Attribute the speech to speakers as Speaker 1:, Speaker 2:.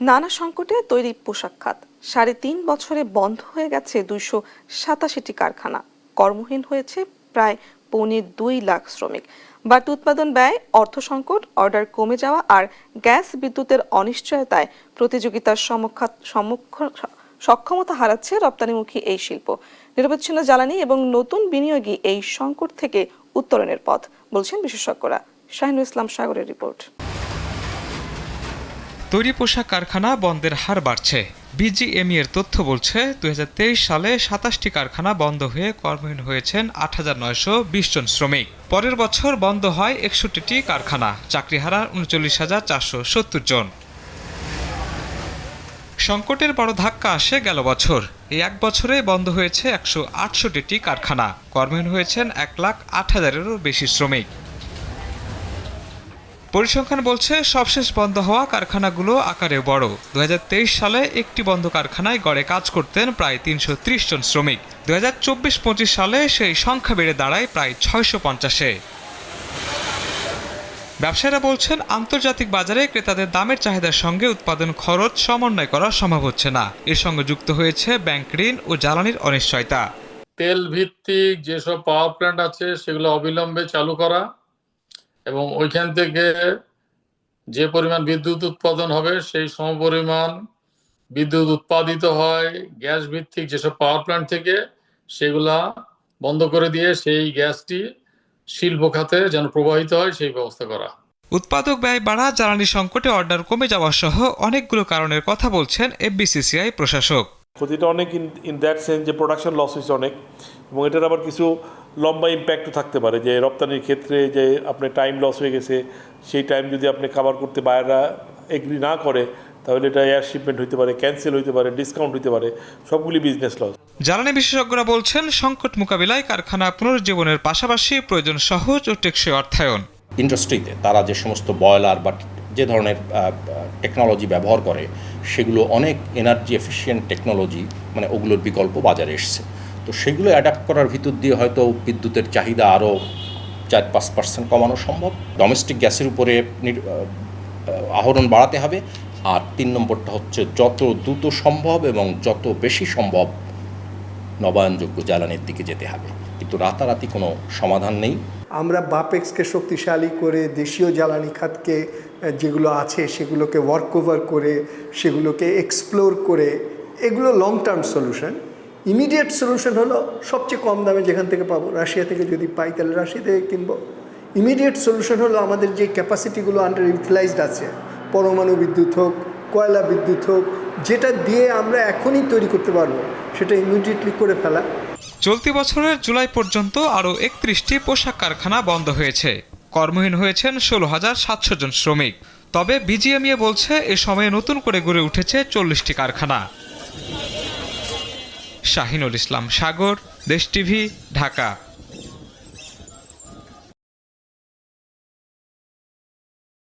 Speaker 1: নানা সংকটে তৈরি পোশাক খাত ৩.৫ বছরে বন্ধ হয়ে গেছে ২৮৭টি কারখানা। কর্মহীন হয়েছে প্রায় ২.৫ লাখ শ্রমিক। বাড়তি উৎপাদন ব্যয়, অর্থ সংকট, অর্ডার কমে যাওয়া আর গ্যাস বিদ্যুতের অনিশ্চয়তায় প্রতিযোগিতার সক্ষমতা হারাচ্ছে রপ্তানিমুখী এই শিল্প। নিরবচ্ছিন্ন জ্বালানি এবং নতুন বিনিয়োগই এই সংকট থেকে উত্তরণের পথ বলছেন বিশেষজ্ঞরা। শাহিনুল ইসলাম সাগরের রিপোর্ট।
Speaker 2: তৈরি পোশাক কারখানা বন্ধের হার বাড়ছে। বিজিএমইএ এর তথ্য বলছে ২০২৩ সালে ২৭টি কারখানা বন্ধ হয়ে কর্মহীন হয়েছেন ৮,৯২০ জন শ্রমিক। পরের বছর বন্ধ হয় ৬১টি কারখানা, চাকরি হারান ৩৯,৪৭০ জন। সংকটের বড় ধাক্কা আসে গেল বছর। এই এক বছরে বন্ধ হয়েছে ১৬৮টি কারখানা, কর্মহীন হয়েছেন ১,০৮,০০০-এরও বেশি শ্রমিক। পরিসংখ্যান বলছে সবশেষ বন্ধ হওয়া কারখানাগুলো আকারে বড়। ২০২৩ সালে একটি বন্ধ কারখানায় গড়ে কাজ করতেন প্রায় ৩৩০ জন শ্রমিক। ২০২৪-২৫ সালে সেই সংখ্যা বেড়ে দাঁড়ায় প্রায় ৬৫০-এ। ব্যবসায়ীরা বলছেন আন্তর্জাতিক বাজারে ক্রেতাদের দামের চাহিদার সঙ্গে উৎপাদন খরচ সমন্বয় করা সম্ভব হচ্ছে না। এর সঙ্গে যুক্ত হয়েছে ব্যাংক ঋণ ও জ্বালানির অনিশ্চয়তা।
Speaker 3: তেল ভিত্তিক যেসব পাওয়ার প্ল্যান্ট আছে সেগুলো অবিলম্বে চালু করা এবং ওইখান থেকে যে পরিমাণ বিদ্যুৎ উৎপাদন হবে সেই সমপরিমাণ বিদ্যুৎ উৎপাদিত হয় গ্যাস ভিত্তিক যেসব পাওয়ার প্ল্যান্ট থেকে, সেগুলা বন্ধ করে দিয়ে সেই গ্যাসটি শিল্প খাতে যেন প্রবাহিত হয় সেই ব্যবস্থা করা।
Speaker 2: উৎপাদক ব্যয় বাড়া, জ্বালানি সংকটে অর্ডার কমে যাওয়া সহ অনেকগুলো কারণের কথা বলছেন এফবিসিসিআই প্রশাসক।
Speaker 4: ক্ষতিটা অনেক ইন দ্যাট সেন্স যে প্রোডাকশন লস হয়েছে অনেক, এবং এটার আবার কিছু লম্বা ইম্প্যাক্টও থাকতে পারে যে রপ্তানির ক্ষেত্রে যে আপনার টাইম লস হয়ে গেছে, সেই টাইম যদি আপনি কভার করতে বায়াররা এগ্রি না করে তাহলে এটা এয়ার শিপমেন্ট হইতে পারে, ক্যান্সেল হইতে পারে, ডিসকাউন্ট হইতে পারে, সবগুলি বিজনেস লস।
Speaker 2: জ্বালানি বিশেষজ্ঞরা বলছেন সংকট মোকাবিলায় কারখানা পুনরুজ্জীবনের পাশাপাশি প্রয়োজন সহজ ও টেকসই অর্থায়ন।
Speaker 5: ইন্ডাস্ট্রিতে তারা যে সমস্ত বয়লার বা যে ধরনের টেকনোলজি ব্যবহার করে সেগুলো অনেক এনার্জি এফিশিয়েন্ট টেকনোলজি, মানে ওগুলোর বিকল্প বাজারে এসছে। তো সেগুলো অ্যাডাপ্ট করার ভিতর দিয়ে হয়তো বিদ্যুতের চাহিদা আরও ৪-৫% কমানো সম্ভব। ডোমেস্টিক গ্যাসের উপরে আহরণ বাড়াতে হবে। আর ৩ নম্বরটা হচ্ছে যত দ্রুত সম্ভব এবং যত বেশি সম্ভব নবায়নযোগ্য জ্বালানির দিকে যেতে হবে, কিন্তু রাতারাতি কোনো সমাধান নেই।
Speaker 6: আমরা বাপেক্সকে শক্তিশালী করে দেশীয় জ্বালানি খাতকে যেগুলো আছে সেগুলোকে ওয়ার্ক ওভার করে সেগুলোকে এক্সপ্লোর করে, এগুলো long term solution. Immediate solution হলো সবচেয়ে কম দামে যেখান থেকে পাবো, রাশিয়া থেকে যদি পাই তাহলে রাশিয়া থেকে কিনবো। ইমিডিয়েট সলিউশন হলো আমাদের যে ক্যাপাসিটিগুলো আন্ডার ইউটিলাইজড আছে, পরমাণু বিদ্যুৎ হোক, কয়লা বিদ্যুৎ হোক, যেটা দিয়ে আমরা এখনই তৈরি করতে পারবো সেটা ইমিডিয়েটলি করে ফেলা।
Speaker 2: চলতি বছরের জুলাই পর্যন্ত আরও ৩১টি পোশাক কারখানা বন্ধ হয়েছে। কর্মহীন হয়েছেন ১৬,৭০০ জন শ্রমিক। তবে বিজিএমইএ বলছে এ সময়ে নতুন করে গড়ে উঠেছে ৪০টি কারখানা। শাহিনুল ইসলাম সাগর, দেশ টিভি, ঢাকা।